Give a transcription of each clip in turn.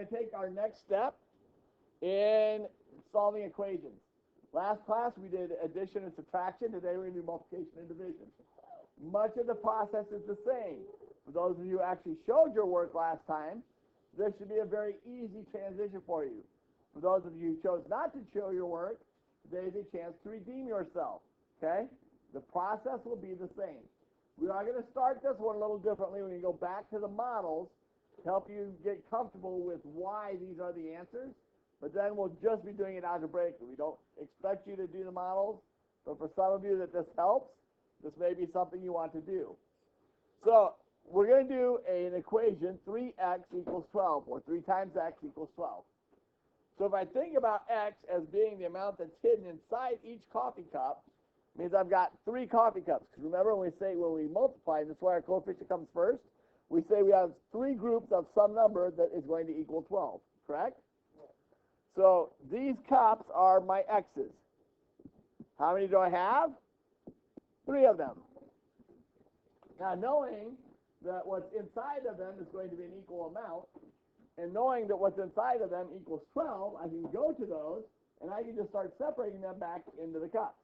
to take our next step in solving equations. Last class we did addition and subtraction. Today we're going to do multiplication and division. Much of the process is the same. For those of you who actually showed your work last time, this should be a very easy transition for you. For those of you who chose not to show your work, today's a chance to redeem yourself. Okay? The process will be the same. We are going to start this one a little differently. We're going to go back to the models to help you get comfortable with why these are the answers. But then we'll just be doing it algebraically. We don't expect you to do the models, but for some of you that this helps, this may be something you want to do. So we're going to do an equation, 3x equals 12, or 3 times x equals 12. So if I think about x as being the amount that's hidden inside each coffee cup, means I've got 3 coffee cups. Because remember when we multiply, and that's why our coefficient comes first, we say we have 3 groups of some number that is going to equal 12, correct? So these cups are my x's. How many do I have? 3 of them. Now knowing that what's inside of them is going to be an equal amount, and knowing that what's inside of them equals 12, I can go to those, and I can just start separating them back into the cups.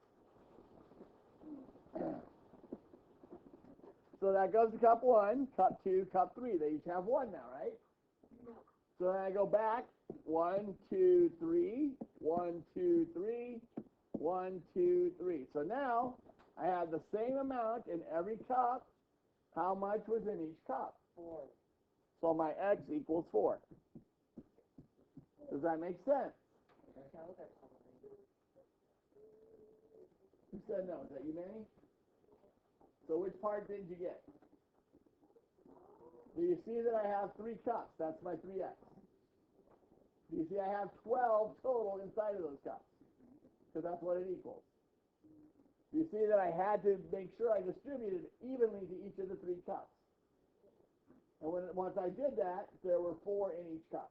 So that goes to cup 1, cup 2, cup 3. They each have 1 now, right? So then I go back, 1, 2, 3, 1, 2, 3, 1, 2, 3. So now I have the same amount in every cup. How much was in each cup? 4. So my x equals 4. Does that make sense? Who said no? Is that you, Manny? So which part did you get? Do you see that I have 3 cups? That's my 3x. Do you see I have 12 total inside of those cups? Because that's what it equals. Do you see that I had to make sure I distributed evenly to each of the 3 cups? And once I did that, there were 4 in each cup.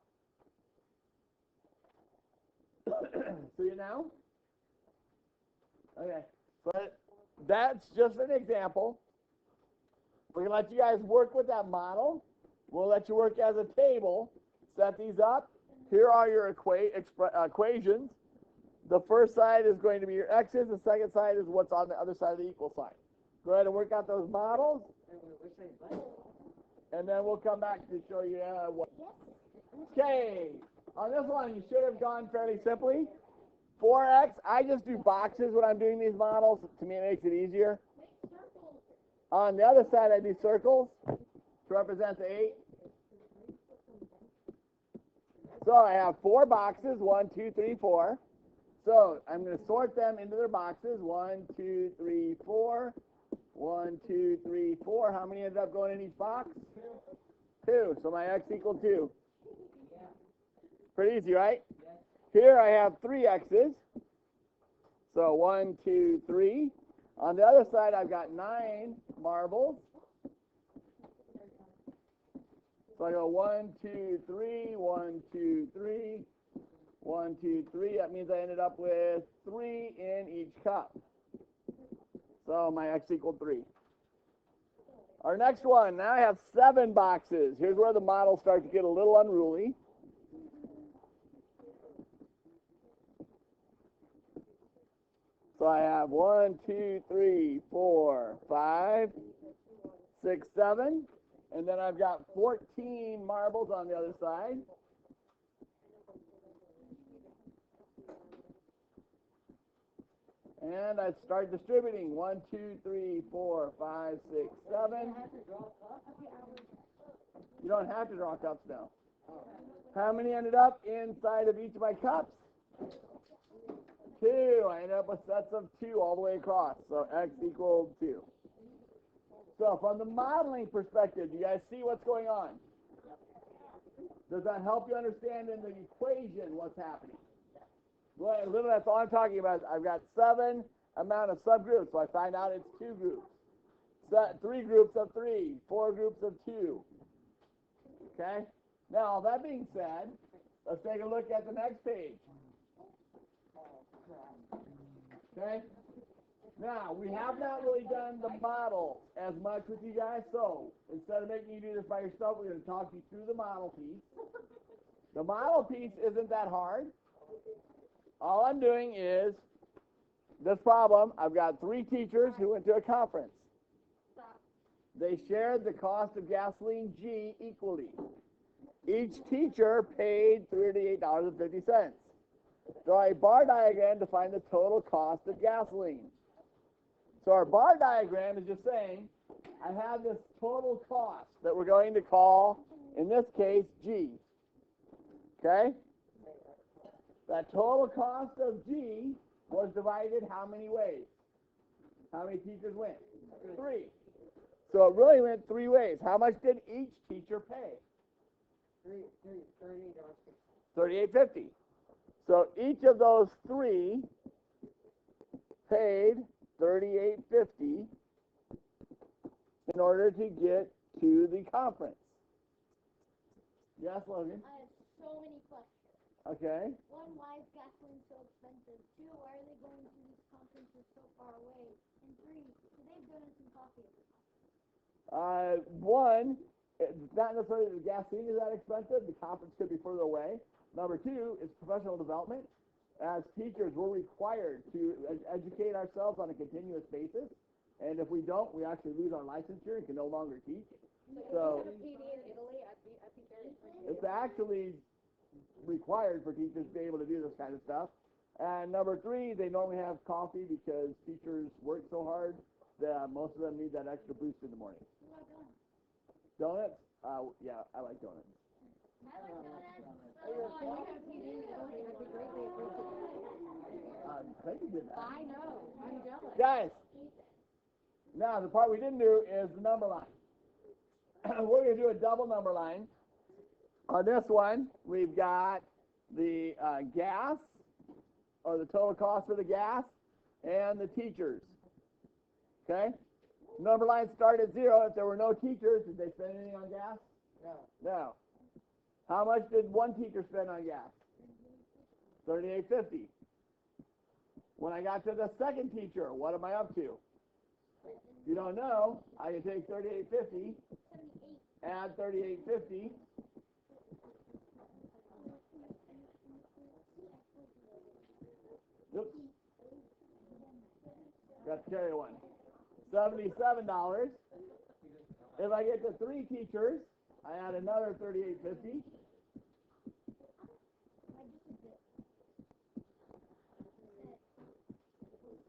See it now? Okay. But that's just an example. We're going to let you guys work with that model. We'll let you work as a table. Set these up. Here are your equations. The first side is going to be your x's. The second side is what's on the other side of the equal sign. Go ahead and work out those models. And then we'll come back to show you what. Okay. On this one, you should have gone fairly simply. 4x, I just do boxes when I'm doing these models. To me, it makes it easier. On the other side, I do circles to represent the 8. So I have 4 boxes, 1, 2, 3, 4. So I'm going to sort them into their boxes, 1, 2, 3, 4. 1, 2, 3, 4. How many ended up going in each box? 2. So my x equals 2. Pretty easy, right? Here I have 3 x's. So 1, 2, 3. On the other side, I've got 9 marbles. So I go 1, 2, 3, 1, 2, 3, 1, 2, 3. That means I ended up with 3 in each cup. So my x equaled 3. Our next one, now I have 7 boxes. Here's where the models start to get a little unruly. So I have 1, 2, 3, 4, 5, 6, 7. And then I've got 14 marbles on the other side. And I start distributing. 1, 2, 3, 4, 5, 6, 7. You don't have to draw cups now. How many ended up inside of each of my cups? 2. I ended up with sets of 2 all the way across. So x equals 2. So from the modeling perspective, do you guys see what's going on? Does that help you understand in the equation what's happening? Well, literally, that's all I'm talking about. I've got 7 amount of subgroups, so I find out it's 2 groups. 3 groups of 3, 4 groups of 2. Okay? Now, that being said, let's take a look at the next page. Okay? Now, we have not really done the model as much with you guys, so instead of making you do this by yourself, we're going to talk you through the model piece. The model piece isn't that hard. All I'm doing is this problem. I've got 3 teachers who went to a conference. They shared the cost of gasoline G equally. Each teacher paid $38.50. Draw a bar diagram to find the total cost of gasoline. So our bar diagram is just saying, I have this total cost that we're going to call, in this case, G. Okay? That total cost of G was divided how many ways? How many teachers went? 3. So it really went 3 ways. How much did each teacher pay? $38.50. So each of those 3 paid $38.50 in order to get to the conference. Yes, Logan? I have so many questions. Okay. 1, why is gasoline so expensive? 2, why are they going to these conferences so far away? And 3, do they have donuts and coffee? 1, it's not necessarily the gasoline is that expensive. The conference could be further away. Number 2 is professional development. As teachers, we're required to educate ourselves on a continuous basis. And if we don't, we actually lose our licensure and can no longer teach. So it's actually required for teachers to be able to do this kind of stuff. And number 3, they normally have coffee because teachers work so hard that most of them need that extra boost in the morning. Donuts? Yeah, I like donuts. Thank you. I know. I'm jealous. Guys, now the part we didn't do is the number line. We're going to do a double number line. On this one, we've got the gas, or the total cost of the gas, and the teachers. Okay? Number lines start at 0. If there were no teachers, did they spend anything on gas? No. How much did one teacher spend on gas? $38.50. When I got to the second teacher, what am I up to? If you don't know, I can take $38.50, add $38.50. Oops. Got to carry one. $77. If I get to 3 teachers, I add another $38.50.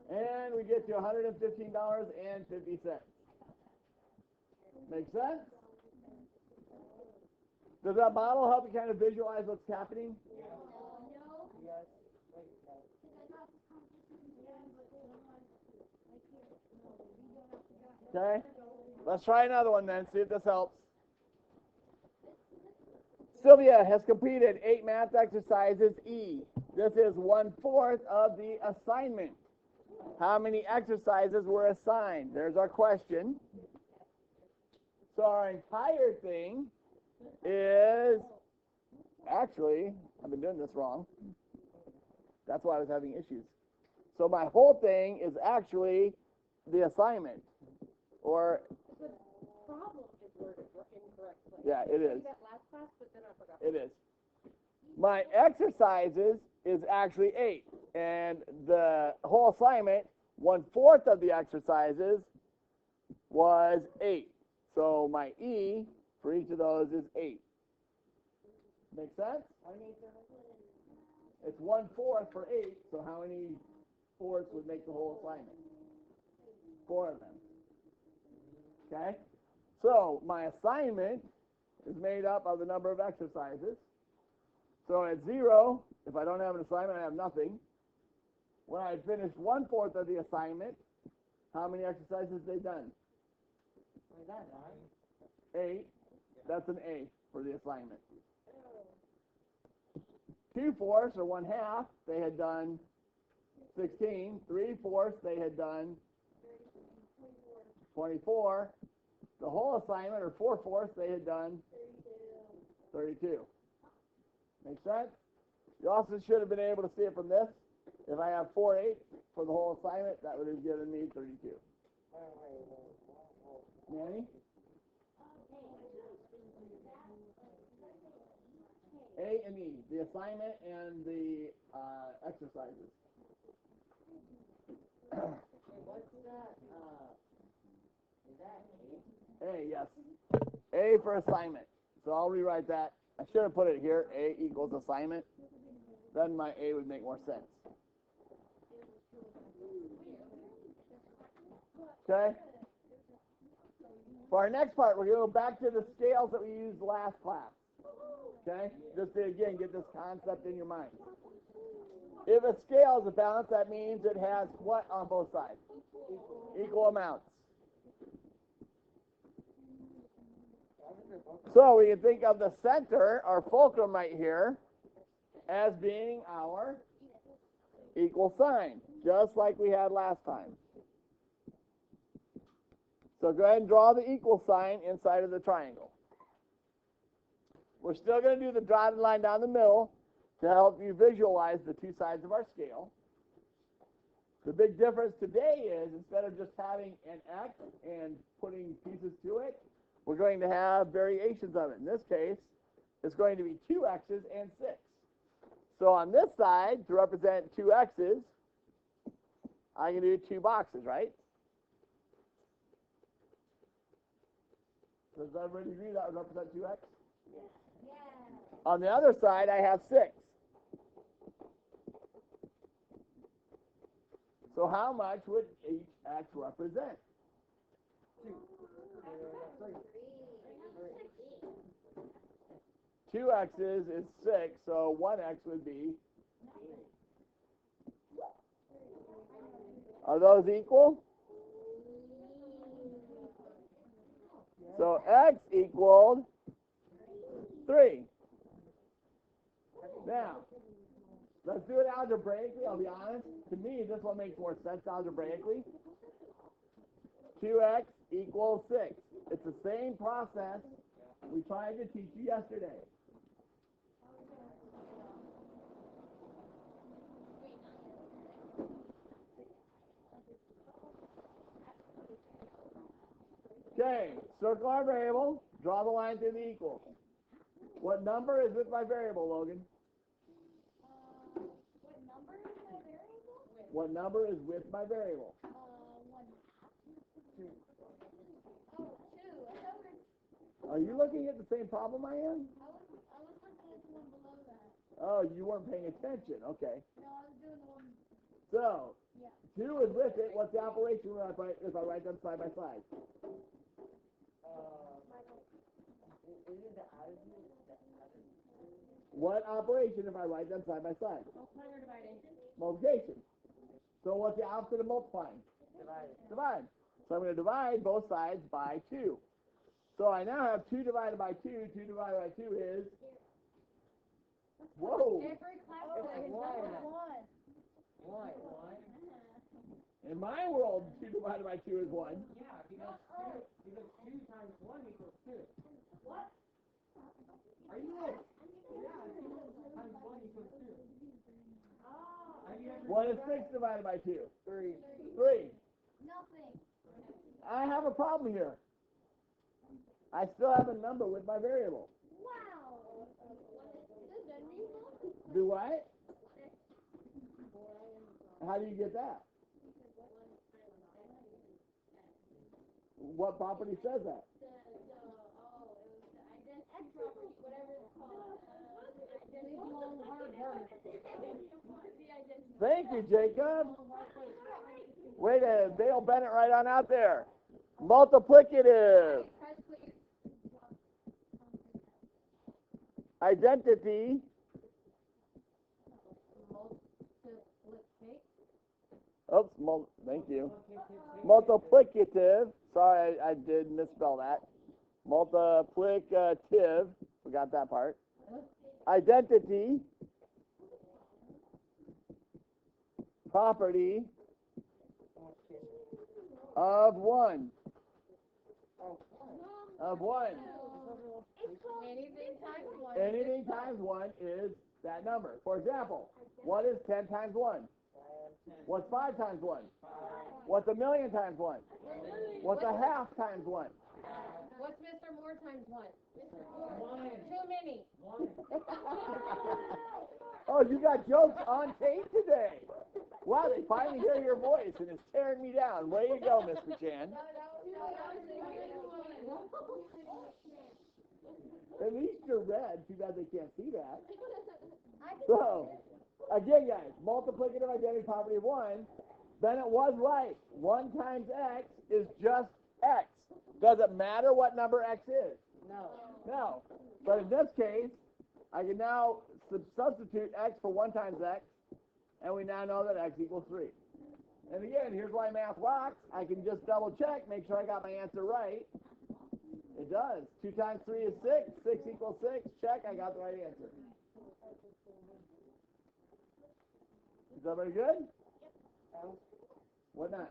And we get to $115.50. Make sense? Does that model help you kind of visualize what's happening? Okay. Let's try another one then, see if this helps. Sylvia has completed 8 math exercises E. This is 1/4 of the assignment. How many exercises were assigned? There's our question. So our entire thing is, actually, I've been doing this wrong. That's why I was having issues. So my whole thing is actually the assignment. Or, The problem is worded incorrectly. yeah, it is. That last class, but then I forgot. It is. My exercises is actually 8. And the whole assignment, 1/4 of the exercises was 8. So my E for each of those is 8. Make sense? It's 1/4 for 8. So how many fourths would make the whole assignment? 4 of them. Okay? So my assignment is made up of the number of exercises. So at 0, if I don't have an assignment, I have nothing. When I finish 1/4 of the assignment, how many exercises they've done? 8. That's an A for the assignment. 2/4 or 1/2, they had done 16. 3/4, they had done 24. The whole assignment, or 4/4, they had done 32. Make sense? You also should have been able to see it from this. If I have 4/8 for the whole assignment, that would have given me 32. Nanny? A and E, the assignment and the exercises. What's that, is that A? A, yes. A for assignment. So I'll rewrite that. I should have put it here. A equals assignment. Then my A would make more sense. Okay? For our next part, we're going to go back to the scales that we used last class. Okay? Just to, again, get this concept in your mind. If a scale is a balance, that means it has what on both sides? Equal amounts. So we can think of the center, our fulcrum right here, as being our equal sign, just like we had last time. So go ahead and draw the equal sign inside of the triangle. We're still going to do the dotted line down the middle to help you visualize the two sides of our scale. The big difference today is instead of just having an X and putting pieces to it, we're going to have variations of it. In this case, it's going to be 2 X's and 6. So on this side, to represent 2 X's, I can do 2 boxes, right? Does everybody agree that would represent 2X? Yeah. On the other side, I have 6. So how much would each X represent? 2 X's is 6, so 1 X would be. Are those equal? So X equaled 3. Now, let's do it algebraically. I'll be honest. To me, this one makes more sense algebraically. 2X equals 6. It's the same process we tried to teach you yesterday. Okay, circle our variable, draw the line through the equal. What number is with my variable, Logan? What number is the variable? What number is with my variable? 1. Oh, 2. I thought we were, Are you looking at the same problem I am? I was looking at the one below that. Oh, you weren't paying attention. Okay. No, I was doing the one. So, Yeah. 2 is with it. What's the operation if I write them side by side? What operation if I write them side by side? Multiplying or dividing? Multiplication. So what's the opposite of multiplying? Divide. So I'm going to divide both sides by 2. So I now have 2 divided by 2. 2 divided by 2 is? Whoa. Every class It's is 1. 1. In my world, 2 divided by 2 is 1. Yeah, because 2 times 1 equals 2. What? Are you in? Yeah, 2 times 1 equals 2. What is 6 divided by 2? 3. 3. Nothing. I have a problem here. I still have a number with my variable. Wow. Do what? How do you get that? What property says that? Thank you, Jacob. Way to Dale Bennett right on out there. Multiplicative. Identity. Oops, thank you. Multiplicative. Sorry, I did misspell that. Multiplicative. Forgot that part. Identity. Property of 1. Of 1. Anything times 1. Anything times 1 is that number. For example, what is 10 times 1? What's 5 times 1? What's a million times 1? What's a half times 1? What's Mr. Moore times 1? One. Too many. One. Oh, you got jokes on tape today. Wow, they finally hear your voice, and it's tearing me down. Way you go, Miss McChan. At least you're red. Too bad they can't see that. So, again, guys, multiplicative identity property of 1. Then it was right. 1 times x is just x. Does it matter what number x is? No. No. But in this case, I can now substitute x for 1 times x, and we now know that x equals 3. And again, here's why math rocks. I can just double check, make sure I got my answer right. It does. 2 times 3 is 6. 6 equals 6. Check, I got the right answer. Is everybody good? What not?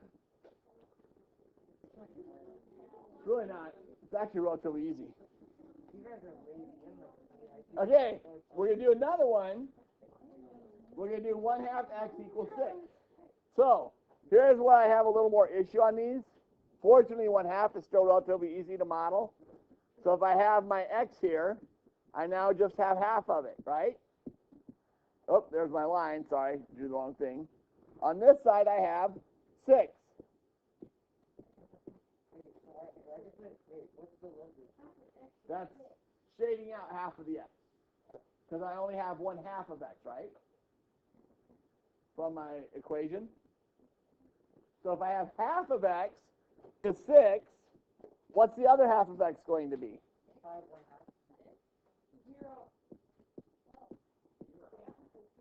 It's really not. It's actually relatively easy. Okay, we're going to do another one. We're going to do 1/2 x equals 6. So, here's where I have a little more issue on these. Fortunately, 1/2 is still relatively easy to model. So if I have my x here, I now just have half of it, right? Oh, there's my line. Sorry, drew the wrong thing. On this side, I have 6. That's shading out half of the x. Because I only have 1/2 of x, right? From my equation. So if I have half of x is 6, what's the other half of x going to be? 0.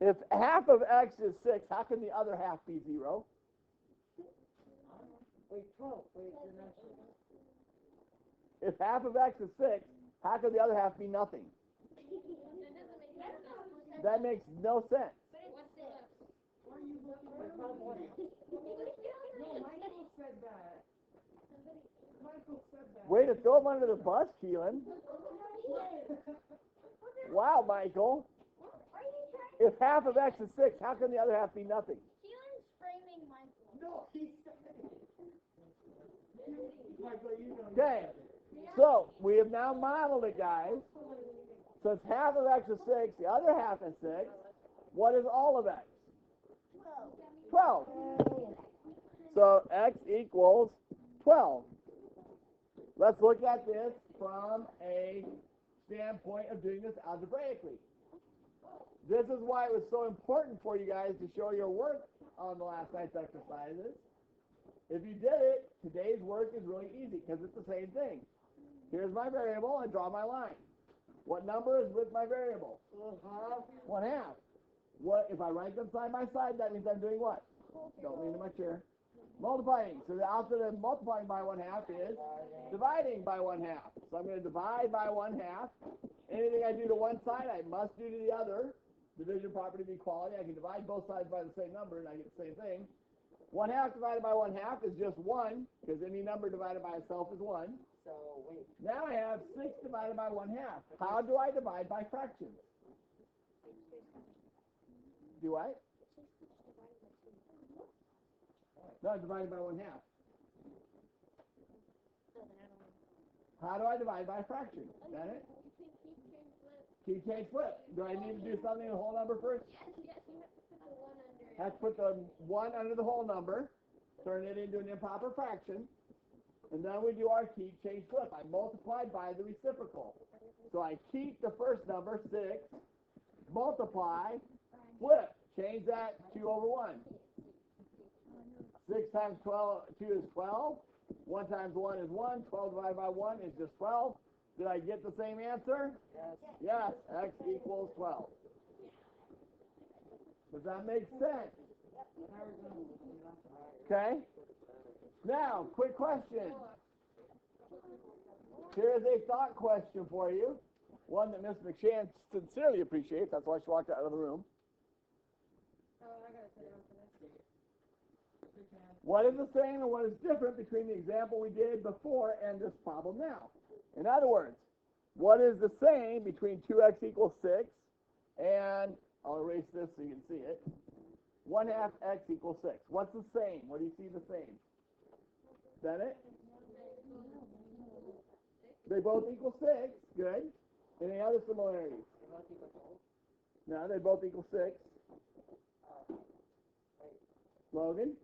If half of x is 6, how can the other half be 0? Wait, 12. If half of x is 6, how can the other half be nothing? That makes no sense. Way to throw him under the bus, Keelan. Wow, Michael. If half of x is 6, how can the other half be nothing? Keelan's framing Michael. No, he's Okay, so we have now modeled it, guys. Since half of x is 6, the other half is 6, what is all of x? 12. So x equals 12. Let's look at this from a standpoint of doing this algebraically. This is why it was so important for you guys to show your work on the last night's exercises. If you did it, today's work is really easy because it's the same thing. Here's my variable, I draw my line. What number is with my variable? 1/2. What if I write them side by side? That means I'm doing what? Don't lean in my chair. Multiplying. So the opposite of multiplying by 1/2 is dividing by 1/2. So I'm going to divide by 1/2. Anything I do to one side, I must do to the other. Division property of equality. I can divide both sides by the same number, and I get the same thing. 1/2 divided by 1/2 is just 1, because any number divided by itself is 1. So, wait. Now I have 6 divided by 1/2. How do I divide by fractions? Do I? No, divided by 1/2. How do I divide by a fraction? Is that it? Keep, change, flip. Do I need to do something in the whole number first? Yes, you have to put the 1 under. Have to put the 1 under the whole number, turn it into an improper fraction, and then we do our keep, change, flip. I multiply by the reciprocal. So I keep the first number, 6, multiply, flip. Change that 2 over 1. 6 times 2 is 12. 1 times 1 is 1. 12 divided by 1 is just 12. Did I get the same answer? Yes. Yes, x equals 12. Does that make sense? Okay. Now, quick question. Here's a thought question for you. One that Miss McShan sincerely appreciates. That's why she walked out of the room. What is the same and what is different between the example we did before and this problem now? In other words, what is the same between 2x equals 6 and, I'll erase this so you can see it, 1/2 x equals 6? What's the same? What do you see the same? Is that it? They both equal 6. Good. Any other similarities? No, they both equal 6. Logan?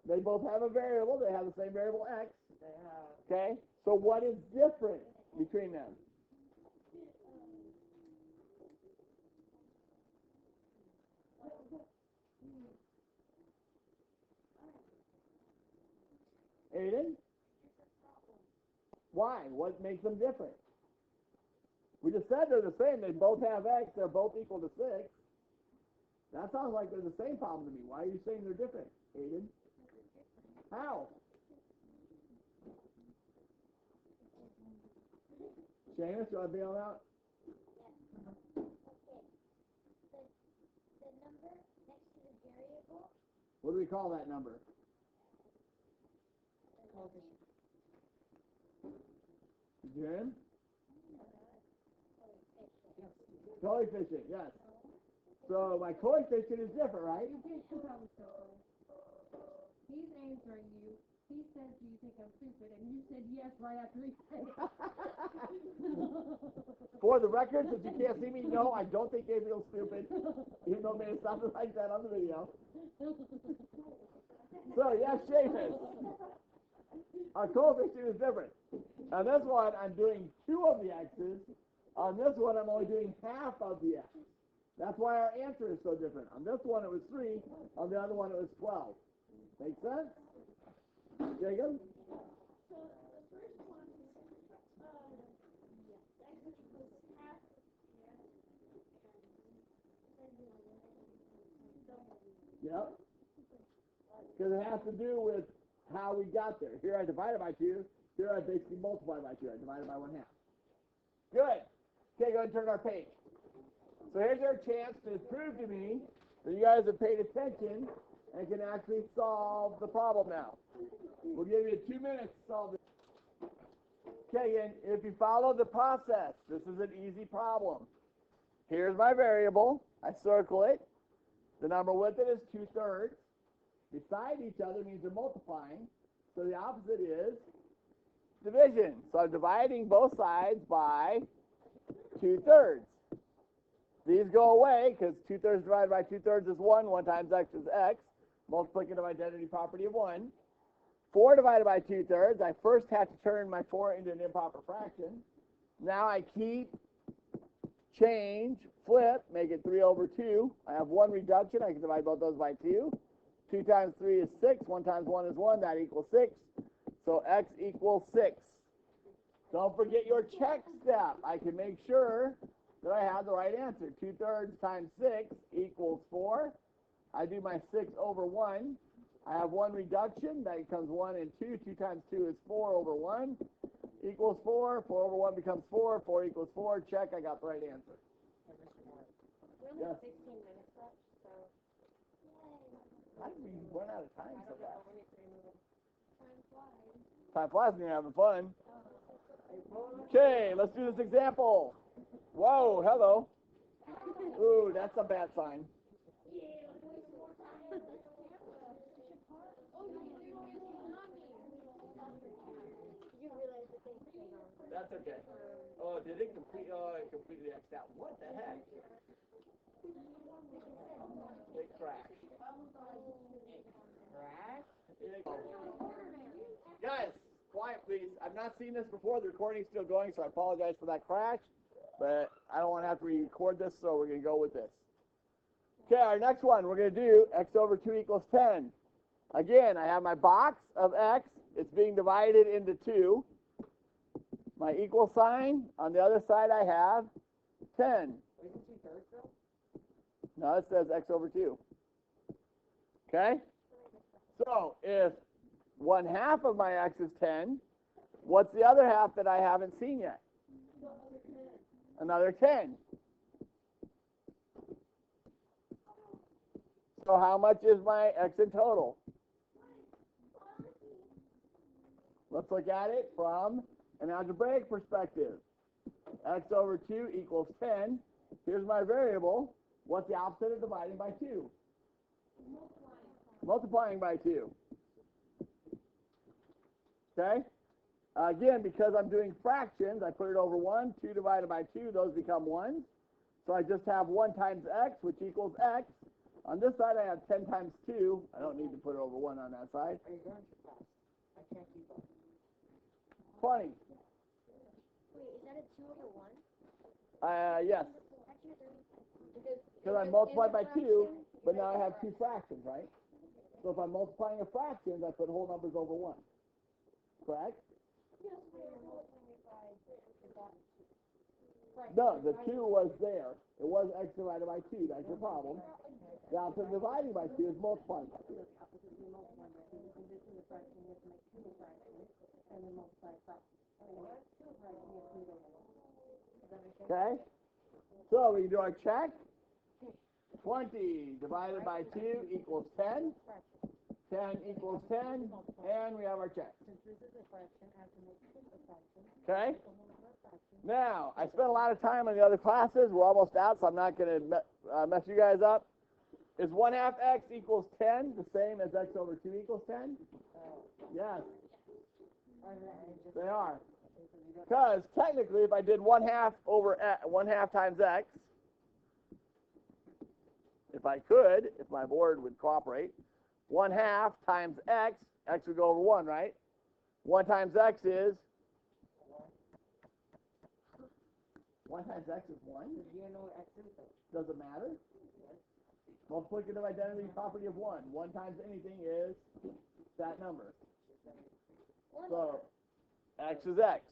They both have They both have the variable. a variable. They have the same variable x. Okay? So what is different between them? Aiden? Why? What makes them different? We just said they're the same. They both have x. They're both equal to 6. That sounds like they're the same problem to me. Why are you saying they're different, Aiden? How? Seamus, you want to bail out? Okay. The number next to the variable. What do we call that number? Jim? Coefficient, yes. So my coefficient is different, right? He's answering you. He says, do you think I'm stupid? And you said yes right after he said it. For the record, since you can't see me, no, I don't think Gabriel's stupid, even though it made it sound like that on the video. So, yes, Seamus. Our coefficient is different. On this one, I'm doing 2 of the x's. On this one, I'm only doing half of the x. That's why our answer is so different. On this one, it was 3. On the other one, it was 12. Make sense? Jacob? So the first one, x equals half of Yep. Because it has to do with how we got there. Here I divided by 2. Here I basically multiplied by 2. I divided by 1/2. Good. Okay, go ahead and turn our page. So here's our chance to prove to me that you guys have paid attention and can actually solve the problem now. We'll give you 2 minutes to solve it. Okay, and if you follow the process, this is an easy problem. Here's my variable. I circle it. The number with it is 2/3. Beside each other means they're multiplying. So the opposite is division. So I'm dividing both sides by 2/3. These go away because 2/3 divided by 2/3 is 1. 1 times x is x. Multiplicative identity property of 1. 4 divided by 2/3. I first have to turn my 4 into an improper fraction. Now I keep, change, flip, make it 3/2. I have 1 reduction. I can divide both those by 2. 2 times 3 is 6. 1 times 1 is 1. That equals 6. So x equals 6. Don't forget your check step. I can make sure that I have the right answer. 2/3 times 6 equals 4. I do my 6/1. I have 1 reduction. That becomes 1 and 2. 2 times 2 is 4/1 equals 4. 4/1 becomes 4. 4 equals 4. Check. I got the right answer. We only have 16 minutes left, so. How did we run out of time so fast? time flies. Time flies when you're having fun. Okay, let's do this example. Whoa, hello. Ooh, that's a bad sign. You realize that they That's okay. Oh, did it complete? Oh, it completely X'd out. What the heck? It crashed. Guys, quiet please. I've not seen this before. The recording's still going, so I apologize for that crash. But I don't want to have to re-record this, so we're going to go with this. Okay, our next one, we're going to do x/2 equals 10. Again, I have my box of x. It's being divided into 2. My equal sign. On the other side, I have 10. No, it says x/2. Okay? So, if 1/2 of my x is 10, what's the other half that I haven't seen yet? Another 10. So how much is my x in total? Let's look at it from an algebraic perspective. x/2 equals 10. Here's my variable. What's the opposite of dividing by 2? Multiplying by 2. Okay? Again, because I'm doing fractions, I put it over 1. 2 divided by 2, those become 1. So I just have 1 times x, which equals x. On this side, I have 10 times 2. I don't need to put it over 1 on that side. Are you going too fast? I can't keep up. 20. Wait, is that a 2 over 1? Yes. Because I multiplied by 2, but now I have 2 fractions, right? So if I'm multiplying a fraction, I put whole numbers over 1. Correct? No, the 2 was there. It was x divided by 2. That's your problem. The opposite of dividing by 2 is multiplying by 2. Okay? So we can do our check. 20 divided by 2 equals 10. 10 equals 10. And we have our check. Okay? Now, I spent a lot of time on the other classes. We're almost out, so I'm not going to mess you guys up. Is 1/2 x equals 10 the same as x over 2 equals 10? Yes. They are. Because technically, if I did 1/2 over 1/2 times x, if I could, if my board would cooperate, 1/2 times x, x would go over 1, right? 1 times x is 1 times x is 1. Does it matter? Multiplicative identity property of 1. 1 times anything is that number. So x is x.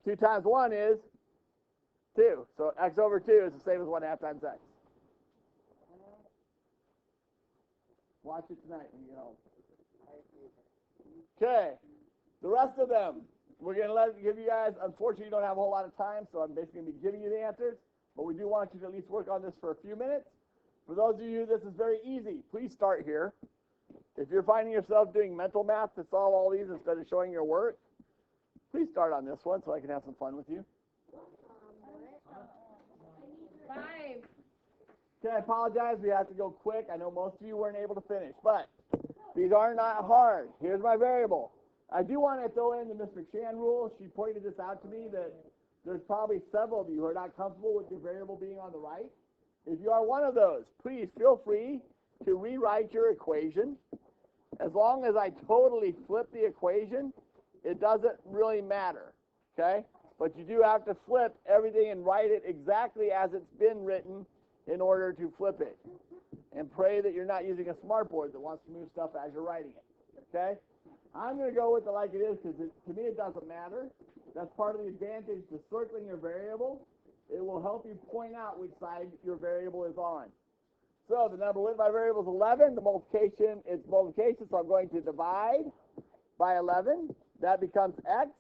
2 times 1 is 2. So x over 2 is the same as 1/2 times x. Watch it tonight when you get home. Okay. The rest of them, we're going to give you guys, unfortunately, you don't have a whole lot of time, so I'm basically going to be giving you the answers. But we do want you to at least work on this for a few minutes. For those of you, this is very easy. Please start here. If you're finding yourself doing mental math to solve all these instead of showing your work, please start on this one so I can have some fun with you. 5. Okay, I apologize. We have to go quick. I know most of you weren't able to finish, but these are not hard. Here's my variable. I do want to throw in the Ms. McShan rule. She pointed this out to me that there's probably several of you who are not comfortable with your variable being on the right. If you are one of those, please feel free to rewrite your equation. As long as I totally flip the equation, it doesn't really matter, okay? But you do have to flip everything and write it exactly as it's been written in order to flip it. And pray that you're not using a smartboard that wants to move stuff as you're writing it, okay? I'm going to go with it like it is because to me it doesn't matter. That's part of the advantage to circling your variable. It will help you point out which side your variable is on. So the number with my variable is 11. The multiplication is multiplication, so I'm going to divide by 11. That becomes x.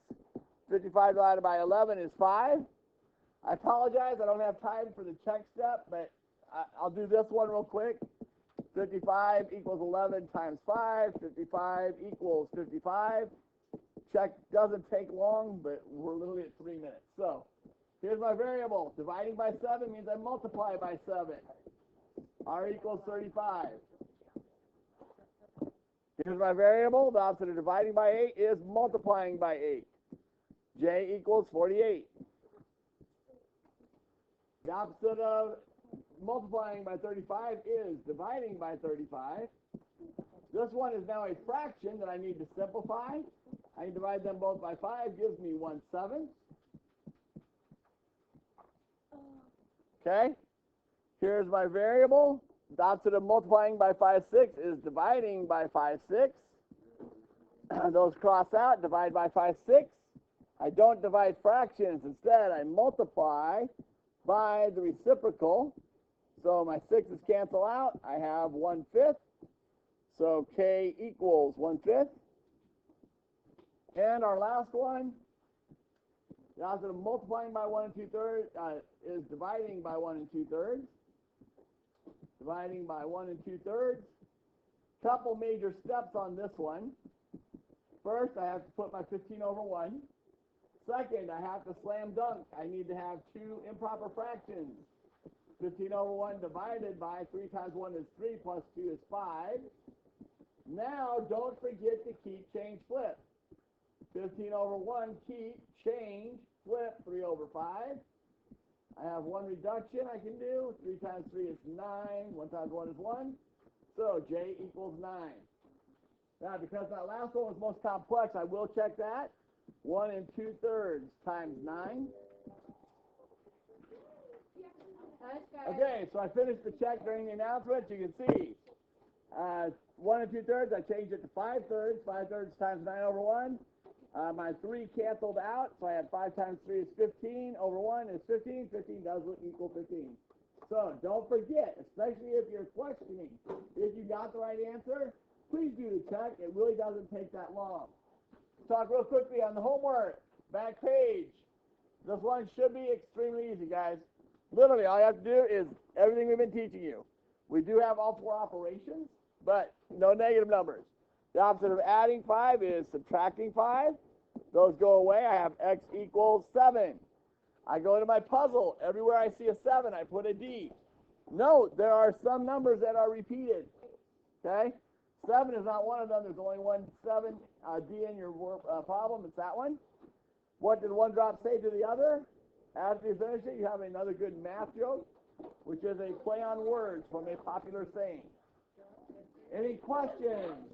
55 divided by 11 is 5. I apologize, I don't have time for the check step, but I'll do this one real quick. 55 equals 11 times 5. 55 equals 55. Check doesn't take long, but we're literally at 3 minutes. So here's my variable. Dividing by 7 means I multiply by 7. R equals 35. Here's my variable. The opposite of dividing by 8 is multiplying by 8. J equals 48. The opposite of multiplying by 35 is dividing by 35. This one is now a fraction that I need to simplify. I divide them both by 5, gives me 1/7. Okay? Here's my variable. The opposite of multiplying by 5/6 is dividing by 5/6. Those cross out, divide by 5/6. I don't divide fractions. Instead, I multiply by the reciprocal. So my 6's cancel out. I have 1/5. So K equals 1/5. And our last one, the opposite of multiplying by 1 2/3 is dividing by 1 2/3. Dividing by 1 2/3. Couple major steps on this one. First, I have to put my 15 over 1. Second, I have to slam dunk. I need to have 2 improper fractions. 15 over 1 divided by 3 times 1 is 3 plus 2 is 5. Now, don't forget to keep change flip. 15 over 1, keep, change, flip, 3 over 5. I have one reduction I can do. 3 times 3 is 9. 1 times 1 is 1. So J equals 9. Now, because that last one was most complex, I will check that. 1 2/3 times 9. Okay, so I finished the check during the announcement. You can see 1 2/3, I changed it to 5/3. 5/3 times 9 over 1. My 3 canceled out, so I had 5 times 3 is 15. Over 1 is 15. 15 does equal 15. So don't forget, especially if you're questioning, if you got the right answer, please do the check. It really doesn't take that long. Talk real quickly on the homework. Back page. This one should be extremely easy, guys. Literally, all you have to do is everything we've been teaching you. We do have all 4 operations, but no negative numbers. The opposite of adding 5 is subtracting 5. Those go away. I have x equals 7. I go to my puzzle. Everywhere I see a 7, I put a D. Note, there are some numbers that are repeated. Okay? 7 is not one of them. There's only one 7 D in your problem. It's that one. What did one drop say to the other? After you finish it, you have another good math joke, which is a play on words from a popular saying. Any questions?